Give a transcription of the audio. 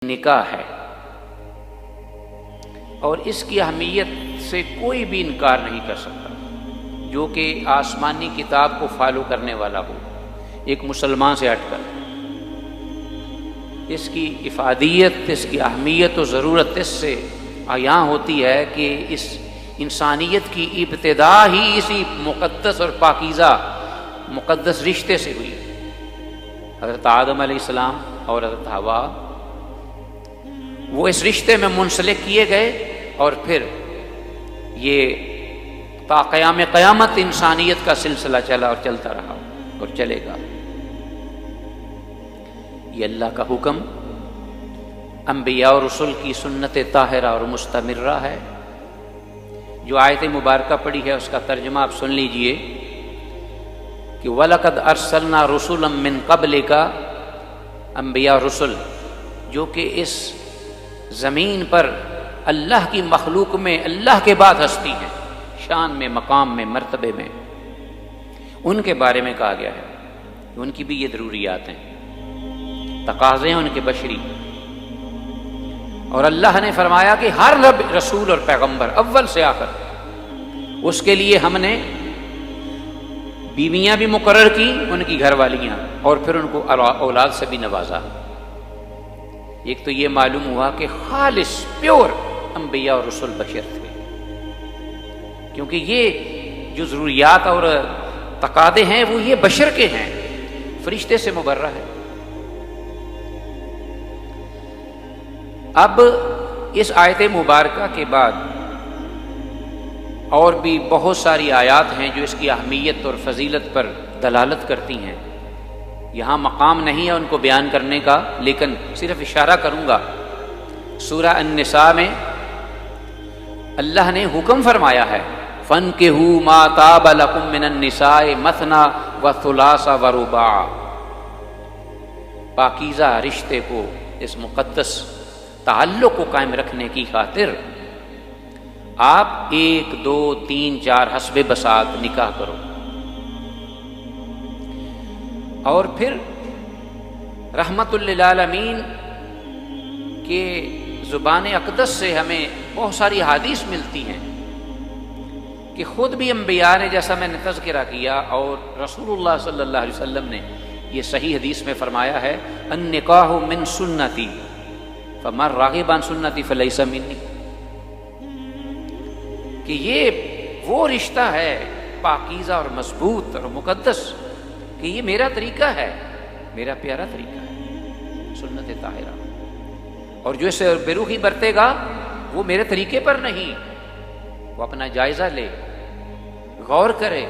نکاح ہے اور اس کی اہمیت سے کوئی بھی انکار نہیں کر سکتا جو کہ آسمانی کتاب کو فالو کرنے والا ہو، ایک مسلمان سے ہٹ کر۔ اس کی افادیت، اس کی اہمیت و ضرورت اس سے عیاں ہوتی ہے کہ اس انسانیت کی ابتدا ہی اسی مقدس اور پاکیزہ مقدس رشتے سے ہوئی۔ حضرت آدم علیہ السلام اور حضرت حوا وہ اس رشتے میں منسلک کیے گئے اور پھر یہ تا قیام قیامت انسانیت کا سلسلہ چلا اور چلتا رہا اور چلے گا۔ یہ اللہ کا حکم انبیاء اور رسول کی سنت طاہرہ اور مستمرہ ہے۔ جو آیت مبارکہ پڑھی ہے اس کا ترجمہ آپ سن لیجئے کہ وَلَقَدْ أَرْسَلْنَا رُسُلًا مِّن قَبْلِكَ، انبیاء اور رسل جو کہ اس زمین پر اللہ کی مخلوق میں اللہ کے بعد ہستی ہیں، شان میں، مقام میں، مرتبے میں، ان کے بارے میں کہا گیا ہے کہ ان کی بھی یہ ضروریات ہیں، تقاضے ہیں ان کے بشری۔ اور اللہ نے فرمایا کہ ہر رسول اور پیغمبر اول سے آخر اس کے لیے ہم نے بیویاں بھی مقرر کی، ان کی گھر والیاں، اور پھر ان کو اولاد سے بھی نوازا۔ ایک تو یہ معلوم ہوا کہ خالص پیور انبیاء اور رسول بشر تھے، کیونکہ یہ جو ضروریات اور تقاضے ہیں وہ یہ بشر کے ہیں، فرشتے سے مبرہ ہے۔ اب اس آیت مبارکہ کے بعد اور بھی بہت ساری آیات ہیں جو اس کی اہمیت اور فضیلت پر دلالت کرتی ہیں۔ یہاں مقام نہیں ہے ان کو بیان کرنے کا، لیکن صرف اشارہ کروں گا۔ سورہ النساء میں اللہ نے حکم فرمایا ہے فَانكِحُوا مَا طَابَ لَكُم مِّنَ النِّسَاءِ مَثْنَىٰ وَثُلَاثَ وَرُبَاعَ۔ پاکیزہ رشتے کو، اس مقدس تعلق کو قائم رکھنے کی خاطر آپ 1، 2، 3، 4 حسب بساط نکاح کرو۔ اور پھر رحمت للعالمین کے زبان اقدس سے ہمیں بہت ساری حدیث ملتی ہیں کہ خود بھی انبیاء نے، جیسا میں نے تذکرہ کیا، اور رسول اللہ صلی اللہ علیہ وسلم نے یہ صحیح حدیث میں فرمایا ہے النکاح من سنتی فمن راغب عن سنتی فلیس منی، کہ یہ وہ رشتہ ہے پاکیزہ اور مضبوط اور مقدس کہ یہ میرا طریقہ ہے، میرا پیارا طریقہ ہے، سنت طاہرہ، اور جو اسے بروخی برتے گا وہ میرے طریقے پر نہیں، وہ اپنا جائزہ لے، غور کرے،